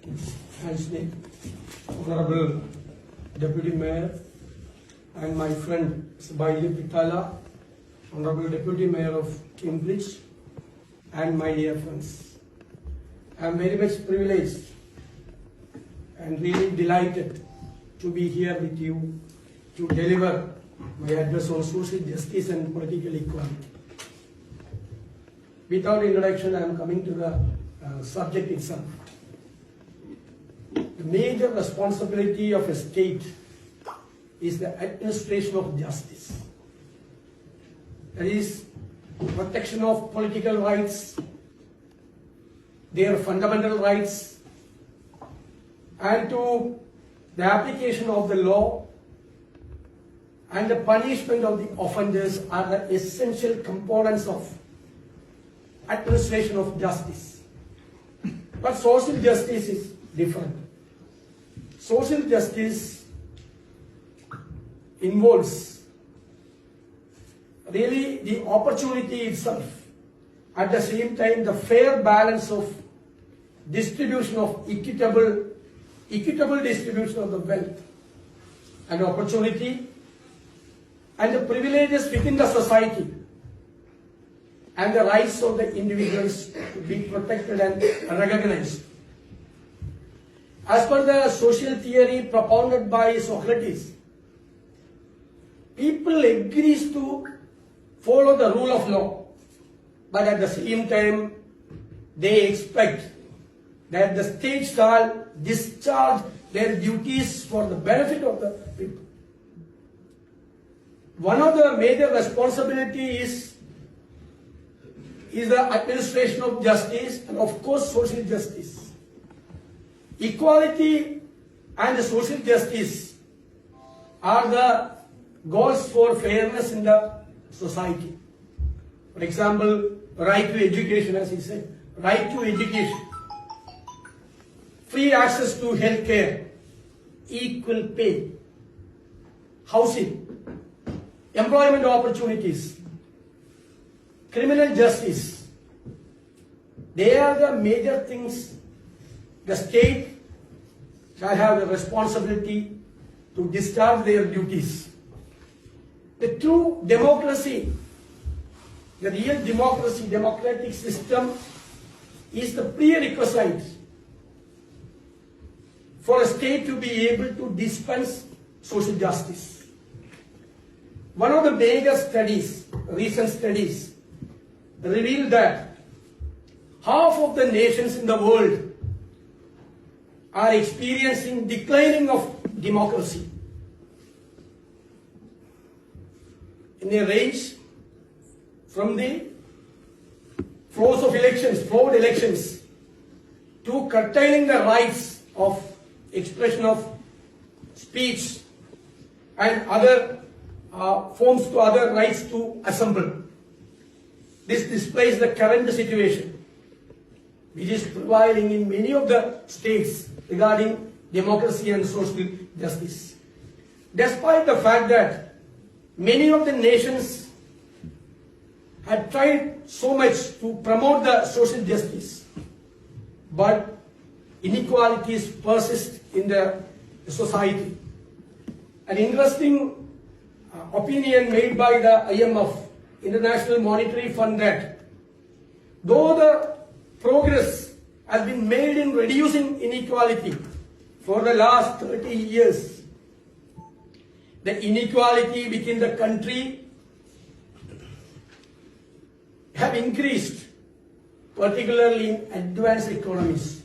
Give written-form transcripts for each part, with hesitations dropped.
Hands name, Honorable Deputy Mayor and my friend Baili Pitala, Honorable Deputy Mayor of Cambridge, and my dear friends. I am very much privileged and really delighted to be here with you to deliver my address on social justice and political equality. Without introduction, I am coming to the subject itself. The major responsibility of a state is the administration of justice. That is, protection of political rights, their fundamental rights, and to the application of the law and the punishment of the offenders are the essential components of administration of justice. But social justice is different. Social justice involves really the opportunity itself, at the same time the fair balance of distribution of equitable distribution of the wealth and opportunity and the privileges within the society and the rights of the individuals to be protected and recognized. As per the social theory propounded by Socrates, people agree to follow the rule of law, but at the same time they expect that the state shall discharge their duties for the benefit of the people. One of the major responsibilities is the administration of justice and of course social justice. Equality and social justice are the goals for fairness in the society. For example, right to education, as he said, right to education, free access to health care, equal pay, housing, employment opportunities, criminal justice. They are the major things the state shall have the responsibility to discharge their duties. The true democracy, the real democracy, democratic system is the prerequisite for a state to be able to dispense social justice. One of the major studies, recent studies, revealed that half of the nations in the world are experiencing declining of democracy in a range from the flawed elections, to curtailing the rights of expression of speech and other forms to other rights to assemble. This displays the current situation which is prevailing in many of the states regarding democracy and social justice. Despite the fact that many of the nations had tried so much to promote the social justice, but inequalities persist in the society. An interesting opinion made by the IMF, International Monetary Fund, that though the progress has been made in reducing inequality for the last 30 years, the inequality within the country have increased, particularly in advanced economies.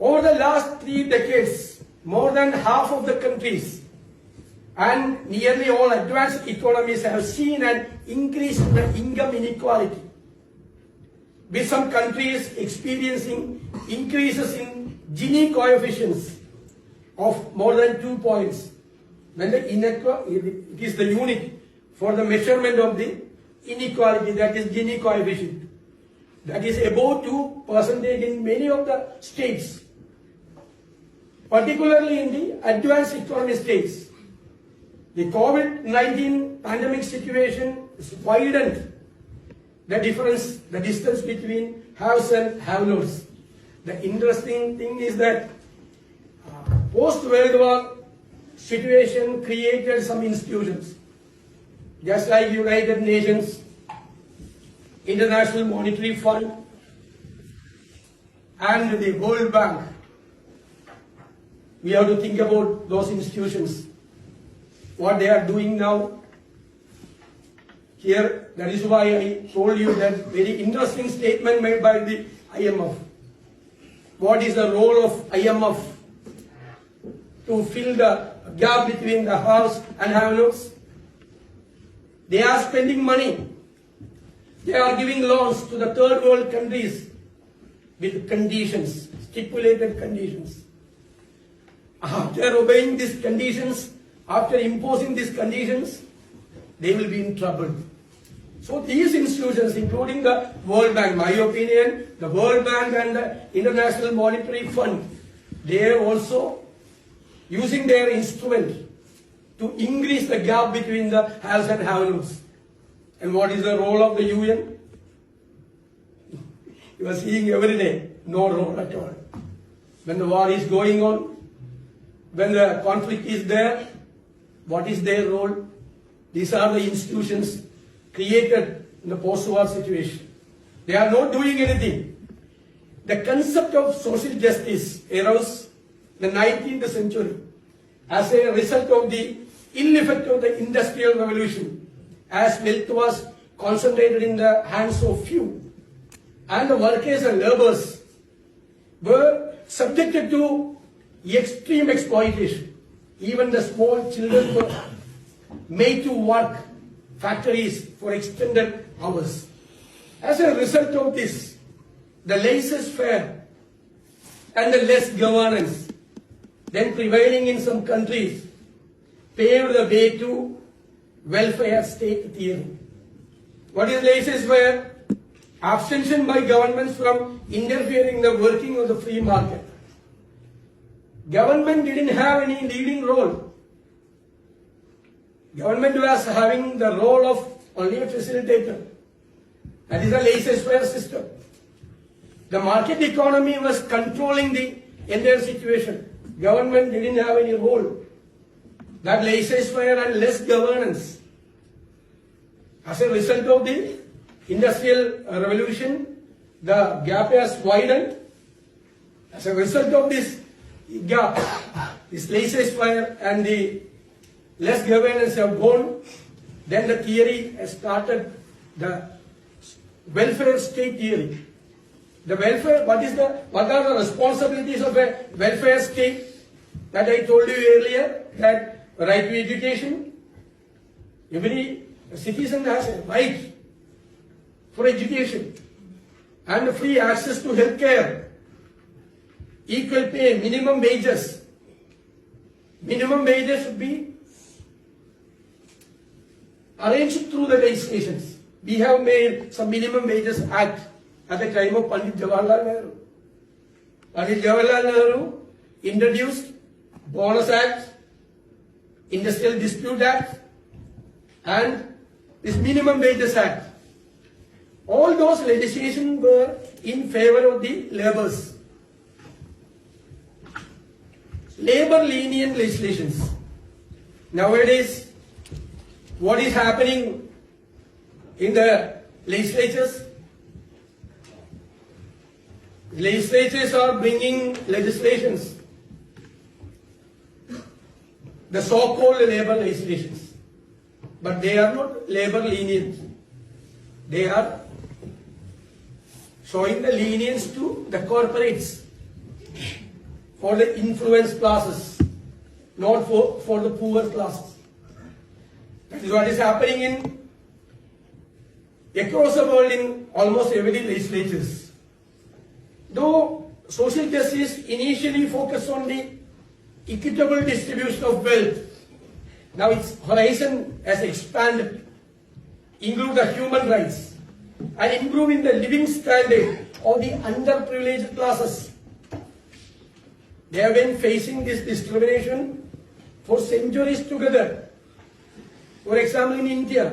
Over the last 3 decades, more than half of the countries and nearly all advanced economies have seen an increase in the income inequality, with some countries experiencing increases in Gini coefficients of more than 2 points, when it is the unit for the measurement of the inequality, that is Gini coefficient, that is above 2% in many of the states, particularly in the advanced economy states. The COVID-19 pandemic situation has widened the distance between haves and have-nots. The interesting thing is that post-World War situation created some institutions, just like United Nations, International Monetary Fund, and the World Bank. We have to think about those institutions, what they are doing now. Here, that is why I told you that very interesting statement made by the IMF. What is the role of IMF to fill the gap between the haves and have-nots? They are spending money. They are giving loans to the third world countries with conditions, stipulated conditions. After obeying these conditions, after imposing these conditions, they will be in trouble. So these institutions, including the World Bank, my opinion, the World Bank and the International Monetary Fund, they are also using their instrument to increase the gap between the haves and have-nots. And what is the role of the UN? You are seeing every day, no role at all. When the war is going on, when the conflict is there, what is their role? These are the institutions created in the post-war situation. They are not doing anything. The concept of social justice arose in the 19th century as a result of the ill effect of the Industrial Revolution, as wealth was concentrated in the hands of few, and the workers and laborers were subjected to extreme exploitation. Even the small children were made to work factories for extended hours. As a result of this, the laissez-faire and the less governance then prevailing in some countries paved the way to welfare state theory. What is laissez-faire? Abstention by governments from interfering in the working of the free market. Government didn't have any leading role. Government was having the role of only a facilitator. That is a laissez-faire system. The market economy was controlling the entire situation. Government didn't have any role. That laissez-faire and less governance. As a result of the Industrial Revolution, the gap has widened. As a result of this gap, this laissez-faire and the less governance have gone. Then the theory has started, the welfare state theory. The welfare, what are the responsibilities of a welfare state? That I told you earlier, that right to education. Every citizen has a right for education and free access to health care, equal pay, minimum wages. Minimum wages should be arranged through the legislations. We have made some minimum wages act at the time of Pandit Jawaharlal Nehru. Pandit Jawaharlal Nehru introduced Bonus Act, Industrial Dispute Act, and this Minimum Wages Act. All those legislation were in favor of the laborers. Labor lenient legislations. Nowadays, what is happening in the legislatures? Legislatures are bringing legislations, the so-called labor legislations, but they are not labor lenient. They are showing the lenience to the corporates, for the influenced classes, not for the poor classes. That is what is happening across the world in almost every legislatures. Though social justice initially focused on the equitable distribution of wealth, now its horizon has expanded, include the human rights, and improving the living standard of the underprivileged classes. They have been facing this discrimination for centuries together. For example, in India,